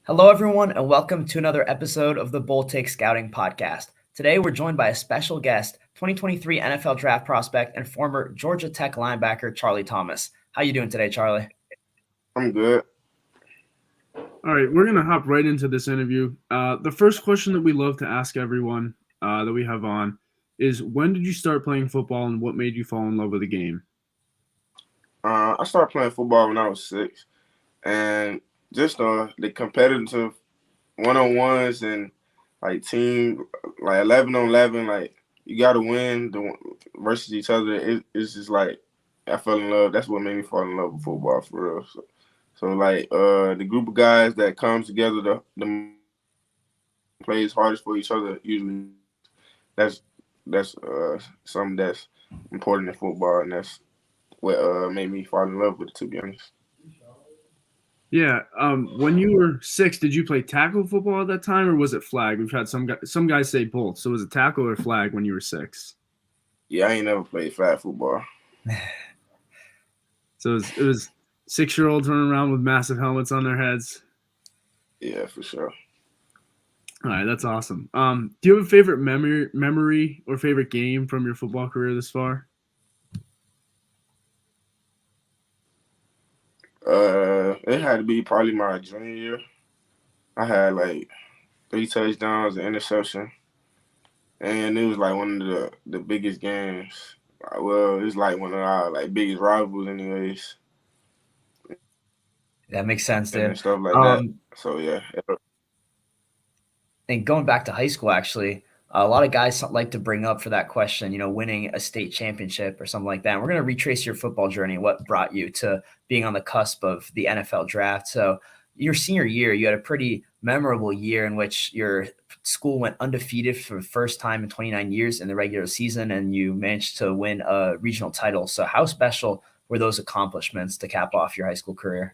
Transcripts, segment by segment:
Hello, everyone, and welcome to another episode of the Bull Take Scouting Podcast. Today, we're joined by a special guest, 2023 NFL Draft prospect and former Georgia Tech linebacker Charlie Thomas. How you doing today, Charlie? I'm good. All right, we're going to hop right into this interview. The first question that we love to ask everyone that we have on is when did you start playing football and what made you fall in love with the game? I started playing football when I was 6, and just the competitive one-on-ones and like team, like 11 on 11, like you got to win versus each other. It's just like I fell in love. That's what made me fall in love with football for real. So like the group of guys that comes together, the plays hardest for each other usually. That's that's something that's important in football, and that's what made me fall in love with it, to be honest. Yeah, when you were 6, did you play tackle football at that time or was it flag? We've had some guys say both. So was it tackle or flag when you were 6? Yeah, I ain't never played flag football. So it was 6-year-olds running around with massive helmets on their heads. Yeah, for sure. All right, that's awesome. Do you have a favorite memory or favorite game from your football career this far? It had to be probably my junior year. I had like 3 touchdowns, an interception, and it was like one of the biggest games. Well, it's like one of our like biggest rivals, anyways, That makes sense, and dude. stuff like that. Um, So yeah, and going back to high school, actually, a lot of guys like to bring up for that question, winning a state championship or something like that. And we're going to retrace your football journey, what brought you to being on the cusp of the NFL draft. So, your senior year, you had a pretty memorable year in which your school went undefeated for the first time in 29 years in the regular season, and you managed to win a regional title. So, how special were those accomplishments to cap off your high school career?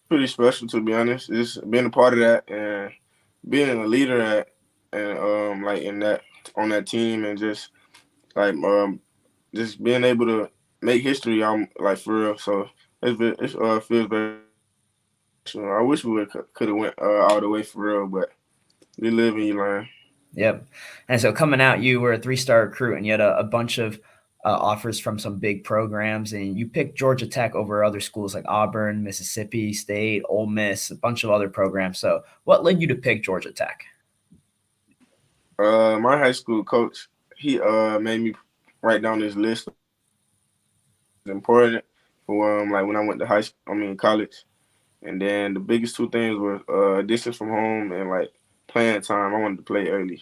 pretty special, to be honest. Just being a part of that and being a leader at and like in that on that team, and like just being able to make history. I'm like for real. So it feels very special. I wish we could have went all the way for real, but you live and you learn. Yep. And so coming out, you were a three-star recruit, and you had a bunch of offers from some big programs, and you picked Georgia Tech over other schools like Auburn, Mississippi State, Ole Miss, a bunch of other programs. So, what led you to pick Georgia Tech? My high school coach, he made me write down this list of important for like when I went to high school. I mean college, and then the biggest two things were distance from home and like playing time. I wanted to play early,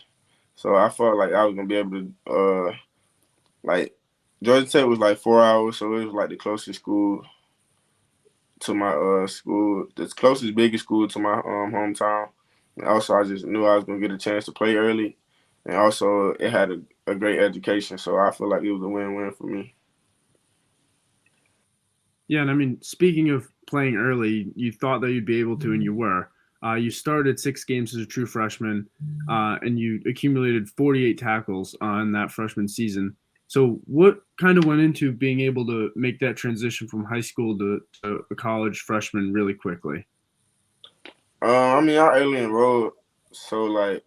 so I felt like I was gonna be able to like Georgia Tech was like 4 hours, so it was like the closest school to my school, the closest biggest school to my hometown. And also, I just knew I was gonna get a chance to play early, and also it had a great education, so I feel like it was a win-win for me. Yeah, and I mean, speaking of playing early, you thought that you'd be able to, and you were. You started 6 games as a true freshman, and you accumulated 48 tackles on that freshman season. So, what kind of went into being able to make that transition from high school to a college freshman really quickly? I mean, I early enrolled, so like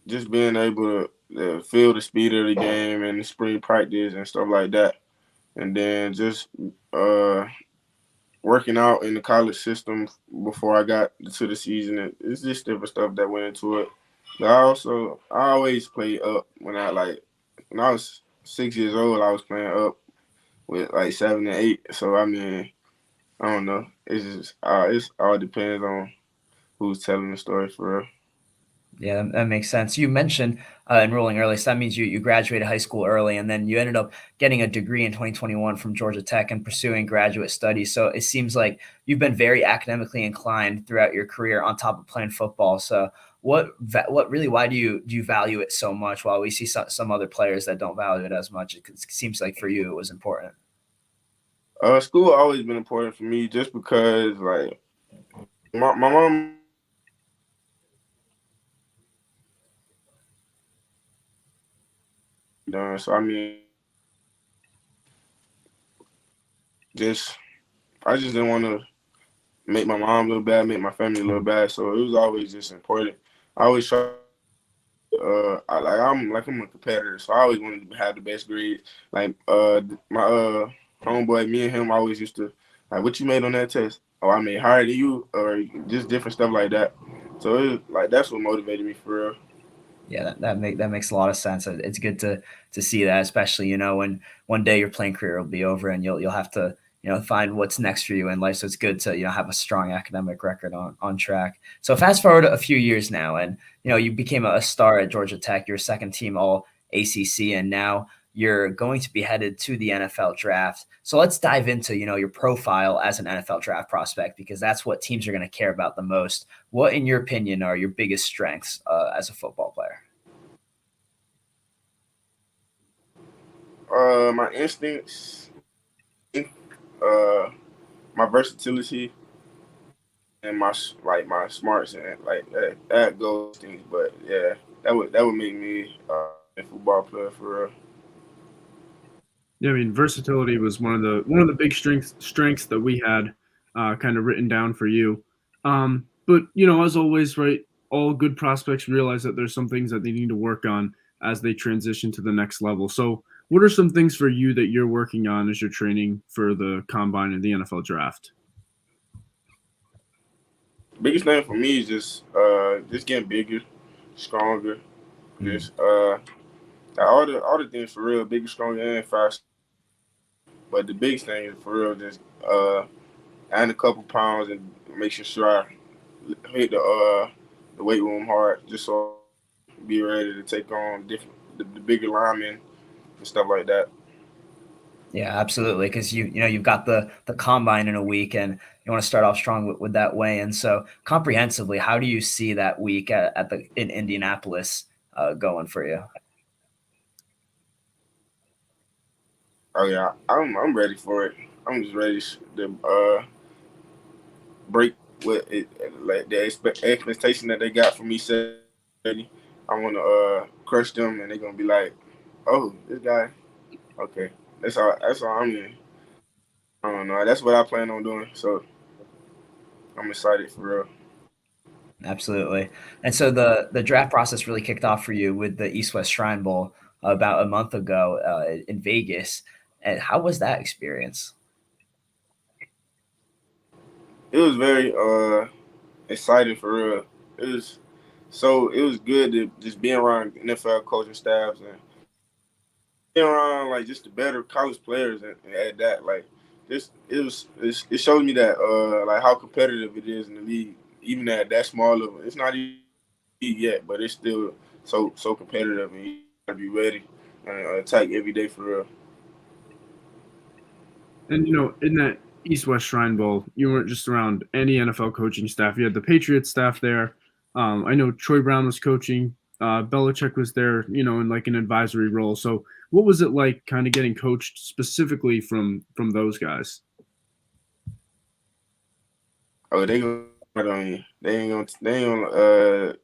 just being able to feel the speed of the game and the spring practice and stuff like that, and then just uh, working out in the college system before I got to the season. It's just different stuff that went into it. But I always played up when I was 6 years old. I was playing up with like 7 and 8. So I mean, I don't know. It's all depends on who's telling the story for real. Yeah, that makes sense. You mentioned enrolling early, so that means you graduated high school early, and then you ended up getting a degree in 2021 from Georgia Tech and pursuing graduate studies. So it seems like you've been very academically inclined throughout your career, on top of playing football. So what really why do you value it so much, while we see some other players that don't value it as much? It seems like for you it was important. School always been important for me just because like my mom done. So I mean, just I just didn't want to make my mom look bad, make my family look bad. So it was always just important. I always try. I'm a competitor, so I always wanted to have the best grades. Like my homeboy, me and him always used to like, what you made on that test? Oh, I made higher than you, or just different stuff like that. So it was, like that's what motivated me for real. Yeah, that makes a lot of sense. It's good to see that, especially when one day your playing career will be over and you'll have to find what's next for you in life. So it's good to have a strong academic record on track. So fast forward a few years now, and you became a star at Georgia Tech. You're second team All ACC, and now you're going to be headed to the NFL draft. So let's dive into your profile as an NFL draft prospect, because that's what teams are going to care about the most. What, in your opinion, are your biggest strengths as a football player? My instincts, uh, my versatility, and my smarts and like that goes things. But yeah, that would make me a football player for real. Yeah, I mean, versatility was one of the big strengths that we had kind of written down for you. But as always, right, all good prospects realize that there's some things that they need to work on as they transition to the next level. So, what are some things for you that you're working on as you're training for the combine and the NFL draft? Biggest thing for me is just getting bigger, stronger, Mm. just all the things for real, bigger, stronger, and faster. But the biggest thing is for real, just add a couple pounds and making sure I hit the weight room hard, just so I be ready to take on the bigger linemen and stuff like that. Yeah, absolutely. Because you've got the combine in a week, and you want to start off strong with that weigh in. So comprehensively, how do you see that week at the in Indianapolis going for you? Oh yeah, I'm ready for it. I'm just ready to break what it like the expectation that they got for me. Said I want to crush them, and they're gonna be like, "Oh, this guy, okay." That's all I'm in. I don't know. That's what I plan on doing. So I'm excited for real. Absolutely. And so the draft process really kicked off for you with the East West Shrine Bowl about a month ago in Vegas. And how was that experience? It was very exciting for real. It was good to just be around NFL coaching staffs and be around like just the better college players and at that like it showed me that like how competitive it is in the league even at that small level. It's not even league yet, but it's still so competitive and you gotta be ready and attack every day for real. And in that East West Shrine Bowl, you weren't just around any NFL coaching staff. You had the Patriots staff there. I know Troy Brown was coaching. Belichick was there, in like an advisory role. So, what was it like, kind of getting coached specifically from those guys? Oh, they gonna start on you. They ain't gonna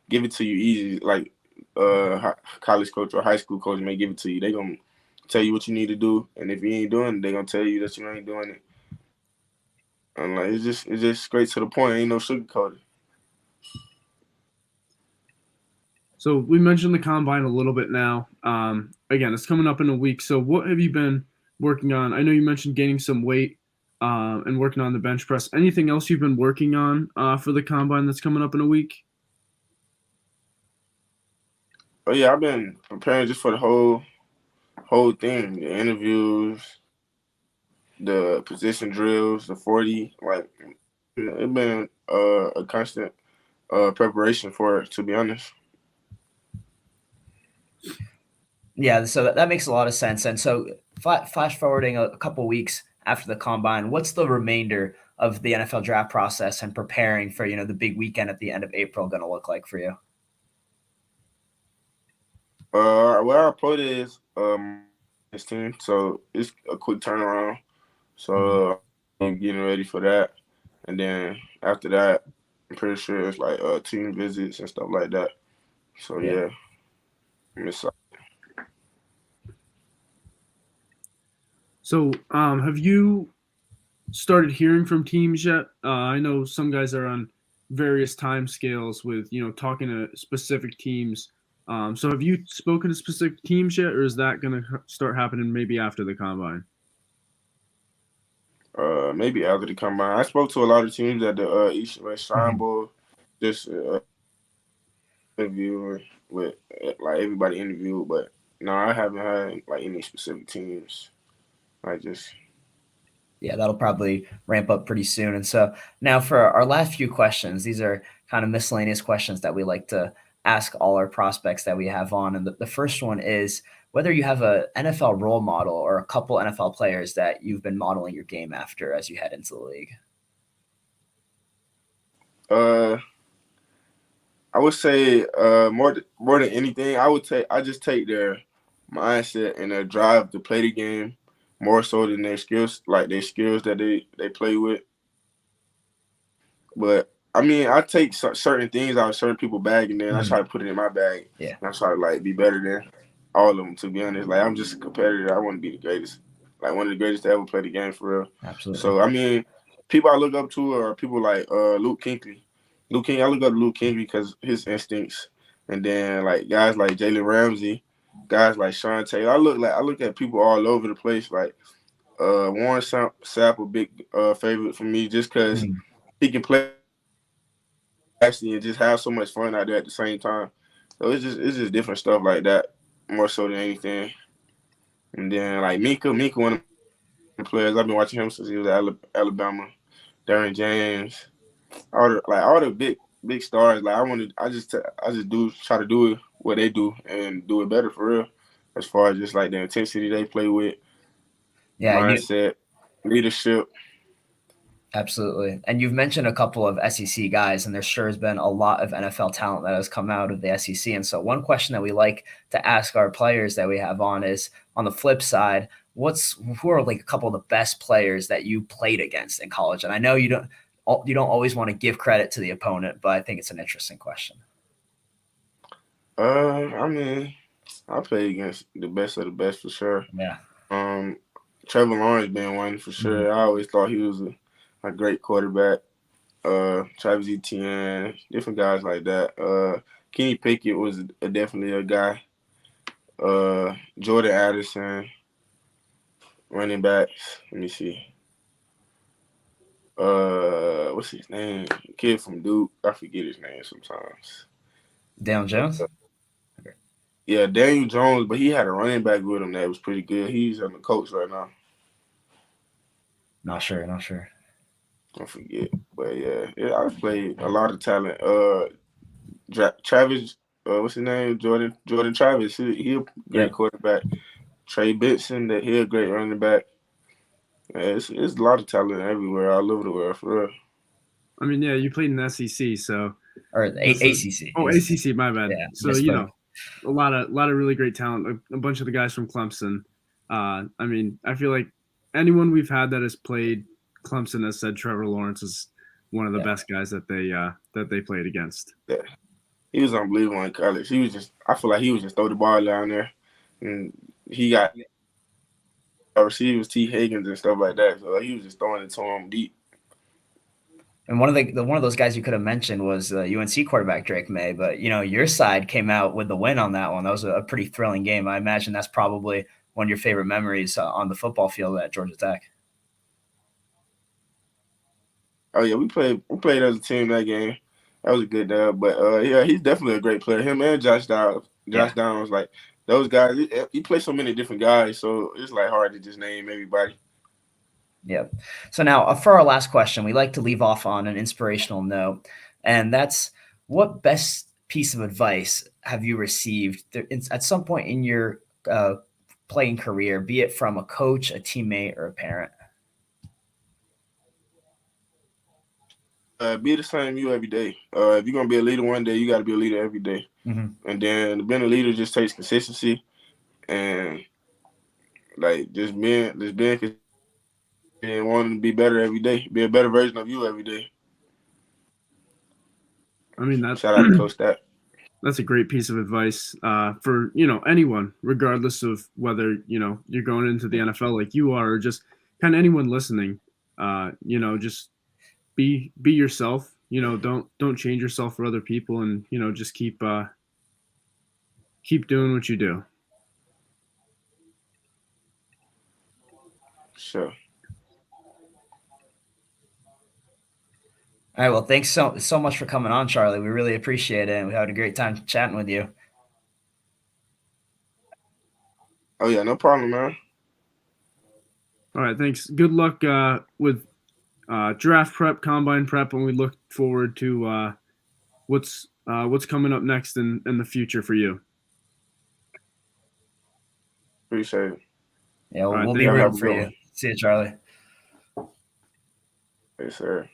give it to you easy like college coach or high school coach may give it to you. They gonna tell you what you need to do, and if you ain't doing it, they gonna tell you that you ain't doing it. And like it's just straight to the point. Ain't no sugarcoating. So, we mentioned the combine a little bit now. Again, it's coming up in a week. So, what have you been working on? I know you mentioned gaining some weight and working on the bench press. Anything else you've been working on for the combine that's coming up in a week? But yeah, I've been preparing just for the whole thing. The interviews, the position drills, the 40. Like it's been a constant preparation for it. To be honest. Yeah, so that makes a lot of sense. And so, flash forwarding a couple weeks after the combine, what's the remainder of the NFL draft process and preparing for the big weekend at the end of April going to look like for you? Where our approach is this team, so it's a quick turnaround. Mhm. So I'm getting ready for that, and then after that, I'm pretty sure it's like team visits and stuff like that. So Yeah. yeah, I'm excited. So, have you started hearing from teams yet? I know some guys are on various time scales with talking to specific teams. So have you spoken to specific teams yet, or is that going to start happening maybe after the combine? Maybe after the combine. I spoke to a lot of teams at the East West Shrine Mhm. Bowl, just interviewing with like everybody interviewed, but no, I haven't had like any specific teams. I just Yeah, that'll probably ramp up pretty soon. And so now for our last few questions, these are kind of miscellaneous questions that we like to ask all our prospects that we have on. And the first one is whether you have a NFL role model or a couple NFL players that you've been modeling your game after as you head into the league. uh I would say more than anything, I just take their mindset and their drive to play the game more so than their skills, like their skills that they play with. But I mean, I take certain things out of certain people's bag, and then I try Mhm. to put it in my bag, Yeah, and I try to like be better than all of them. To be honest, like I'm just a competitor. I want to be the greatest, like one of the greatest to ever play the game for real. absolutely. So I mean, people I look up to are people like Luke Kuechly. Luke King, I look up to Luke Kuechly because his instincts, and then like guys like Jalen Ramsey, guys like Sean Taylor. I look at people all over the place. Like Warren Sapp, a big favorite for me, just because Mhm. he can play actually and just have so much fun out there at the same time. So it's just different stuff like that more so than anything. And then like Minka, one of the players I've been watching him since he was at Alabama. Darren James, all the big stars. Like I just do try to do it what they do and do it better for real. As far as just like the intensity they play with, Yeah, and you mindset, leadership. absolutely. And you've mentioned a couple of SEC guys, and there sure has been a lot of NFL talent that has come out of the SEC. And so, one question that we like to ask our players that we have on is on the flip side, who are like a couple of the best players that you played against in college? And I know you don't always want to give credit to the opponent, but I think it's an interesting question. I mean, I played against the best of the best for sure. Yeah. Um, Trevor Lawrence being one for Mhm. sure. I always thought he was a great quarterback. Travis Etienne, different guys like that. Kenny Pickett was definitely a guy. Jordan Addison, running backs. Let me see. What's his name? Kid from Duke. I forget his name sometimes. Daniel Jones? Okay. Yeah, Daniel Jones, but he had a running back with him that was pretty good. He's on the coach right now. Not sure. Not sure. I forget, but yeah, I've played a lot of talent. Travis, what's his name? Jordan Travis. He a great Yep. quarterback. Trey Benson, that he a great running back. Yeah, it's a lot of talent everywhere, all over the world, for real. I mean, yeah, you played in the SEC, so Or the this is ACC. oh ACC. ACC, my bad. Yeah. So Misspoke. a lot of really great talent. A bunch of the guys from Clemson. I mean, I feel like anyone we've had that has played Clemson has said Trevor Lawrence is one of the Yeah. best guys that they played against. Yeah, he was unbelievable in college. I feel like he was just throw the ball down there, and he got receivers T Higgins and stuff like that. So he was just throwing it to him deep. And one of those guys you could have mentioned was UNC quarterback Drake May, but your side came out with the win on that one. That was a pretty thrilling game. I imagine that's probably one of your favorite memories on the football field at Georgia Tech. Oh yeah, we played as a team that game. That was a good dub. But yeah, he's definitely a great player. Him and Josh Downs. Yeah, Josh Downs, like those guys. He plays so many different guys, so it's like hard to just name everybody. yeah. So now for our last question, we like to leave off on an inspirational note, and that's what best piece of advice have you received at some point in your playing career, be it from a coach, a teammate, or a parent? Be the same you every day. If you're gonna be a leader one day, you got to be a leader every day. Mhm. And then being a leader just takes consistency and like just being consistent and wanting to be better every day, be a better version of you every day. I mean that Shout out to Coach Stat. that's a great piece of advice for anyone, regardless of whether you're going into the NFL like you are, or just kind of anyone listening. Just be yourself. Don't change yourself for other people, and just keep doing what you do. Sure. All right. Well, thanks so much for coming on, Charlie. We really appreciate it, and we had a great time chatting with you. Oh yeah, no problem, man. All right, thanks. Good luck with draft prep, combine prep, and we look forward to what's coming up next in the future for you. Appreciate it. Yeah, All right, we'll thank be you. rooting Have a for good you. one. See you, Charlie. Yes, sir.